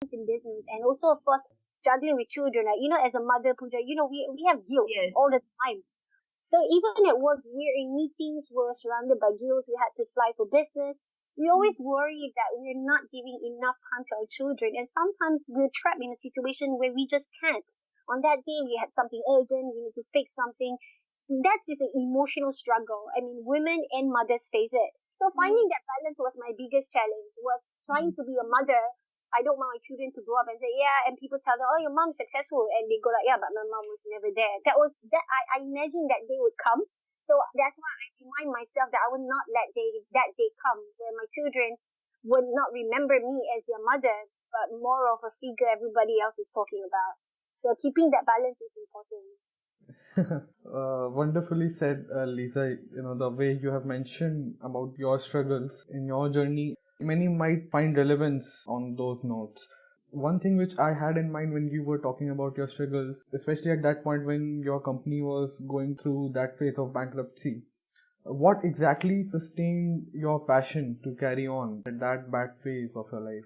in business, and also of course juggling with children. Like, as a mother, Pooja, we have guilt Yes. all the time. So even at work, we're in meetings, we're surrounded by guilt. We had to fly for business. We always worry that we're not giving enough time to our children, and sometimes we're trapped in a situation where we just can't. On that day, we had something urgent, we need to fix something. That's just an emotional struggle. I mean, women and mothers face it. So finding that balance was my biggest challenge, was trying to be a mother. I don't want my children to grow up and say, yeah, and people tell them, oh, your mom's successful. And they go like, yeah, but my mom was never there. I imagined that day would come. So that's why I remind myself that I would not let that day come where my children would not remember me as their mother, but more of a figure everybody else is talking about. So keeping that balance is important. Wonderfully said, Lisa. The way you have mentioned about your struggles in your journey, many might find relevance on those notes. One thing which I had in mind when you were talking about your struggles, especially at that point when your company was going through that phase of bankruptcy, what exactly sustained your passion to carry on at that bad phase of your life?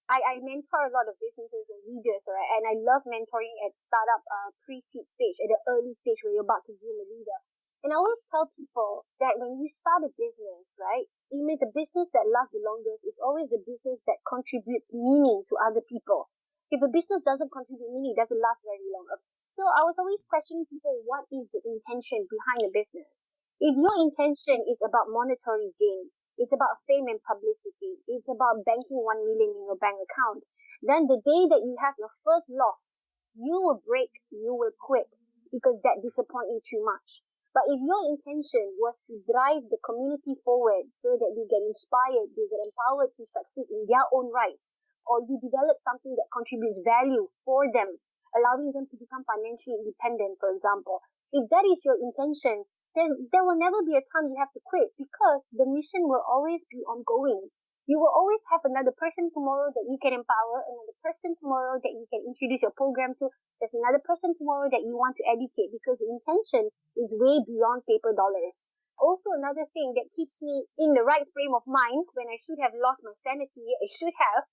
I mentor a lot of businesses and leaders, right? And I love mentoring at startup pre-seed stage, at the early stage where you're about to groom a leader. And I always tell people that when you start a business, right, even the business that lasts the longest is always the business that contributes meaning to other people. If a business doesn't contribute meaning, it doesn't last very long. So I was always questioning people, what is the intention behind a business? If your intention is about monetary gain, it's about fame and publicity, it's about banking 1 million in your bank account, then the day that you have your first loss, you will break, you will quit because that disappoints you too much. But if your intention was to drive the community forward so that they get inspired, they get empowered to succeed in their own right, or you develop something that contributes value for them, allowing them to become financially independent, for example, if that is your intention, there will never be a time you have to quit because the mission will always be ongoing. You will always have another person tomorrow that you can empower, another person tomorrow that you can introduce your program to. There's another person tomorrow that you want to educate because the intention is way beyond paper dollars. Also, another thing that keeps me in the right frame of mind when I should have lost my sanity, I should have,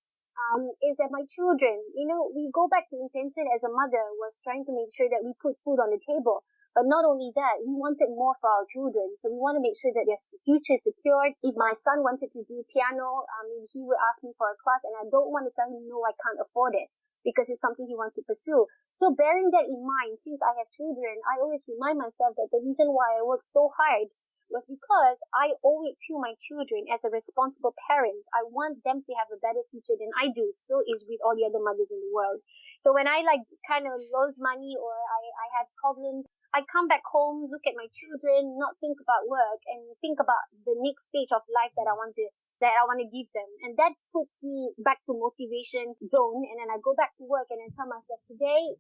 is that my children, we go back to intention as a mother was trying to make sure that we put food on the table. But not only that, we wanted more for our children. So we want to make sure that their future is secured. If my son wanted to do piano, he would ask me for a class, and I don't want to tell him, no, I can't afford it because it's something he wants to pursue. So bearing that in mind, since I have children, I always remind myself that the reason why I work so hard was because I owe it to my children as a responsible parent. I want them to have a better future than I do. So is with all the other mothers in the world. So when I kind of lose money or I have problems, I come back home, look at my children, not think about work, and think about the next stage of life that I want to give them, and that puts me back to motivation zone. And then I go back to work, and then tell myself, today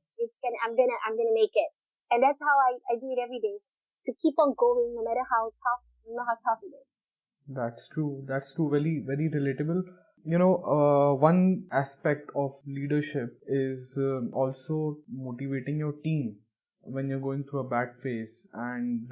I'm gonna make it, and that's how I do it every day to keep on going, no matter how tough it is. That's true. That's true. Very, very relatable. One aspect of leadership is also motivating your team when you're going through a bad phase and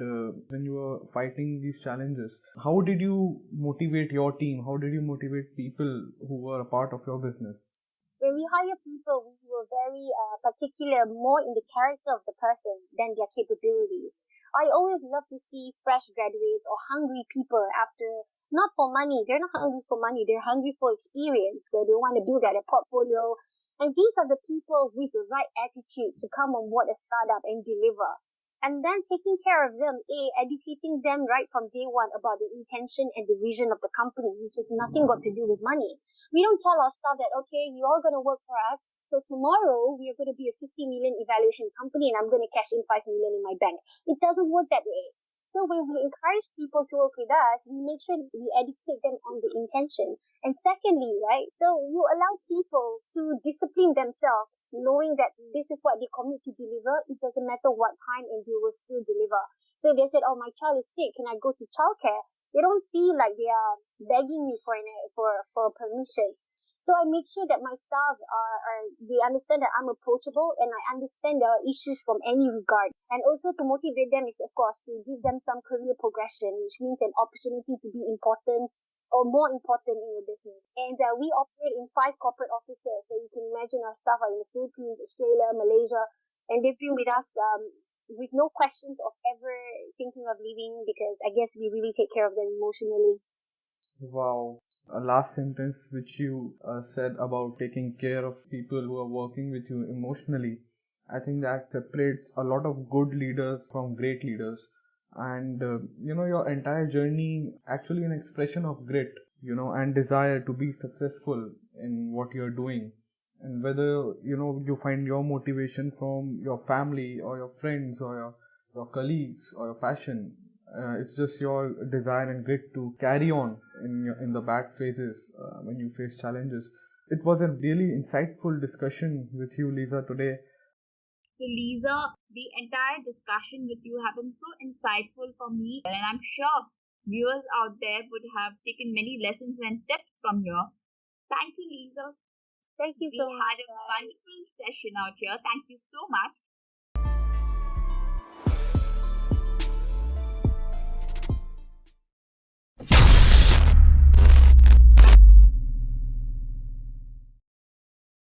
when you are fighting these challenges. How did you motivate your team? How did you motivate people who were a part of your business? When we hire people, we were very particular more in the character of the person than their capabilities. I always love to see fresh graduates or hungry people after, not for money. They're not hungry for money. They're hungry for experience where they want to build out a portfolio. And these are the people with the right attitude to come on board a startup and deliver. And then taking care of them, educating them right from day one about the intention and the vision of the company, which has nothing got to do with money. We don't tell our staff that, okay, you're all going to work for us. So tomorrow we are going to be a 50 million evaluation company and I'm going to cash in 5 million in my bank. It doesn't work that way. So when we encourage people to work with us, we make sure we educate them on the intention. And secondly, right, so you allow people to discipline themselves, knowing that this is what they commit to deliver. It doesn't matter what time and they will still deliver. So if they said, oh, my child is sick, can I go to childcare? They don't feel like they are begging me for permission. So I make sure that my staff they understand that I'm approachable and I understand their issues from any regard. And also to motivate them is of course to give them some career progression, which means an opportunity to be important or more important in your business. And we operate in 5 corporate offices. So you can imagine our staff are in the Philippines, Australia, Malaysia, and they've been with us with no questions of ever thinking of leaving, because I guess we really take care of them emotionally. Wow. A last sentence which you said about taking care of people who are working with you emotionally, I think that separates a lot of good leaders from great leaders. And your entire journey actually an expression of grit, and desire to be successful in what you're doing. And whether you find your motivation from your family or your friends or your colleagues or your passion, it's just your desire and grit to carry on in the bad phases when you face challenges. It was a really insightful discussion with you, Lisa, today. So, Lisa, the entire discussion with you has been so insightful for me, and I'm sure viewers out there would have taken many lessons and tips from you. Thank you, Lisa. Thank you We so had much, a guys. wonderful session out here. Thank you so much.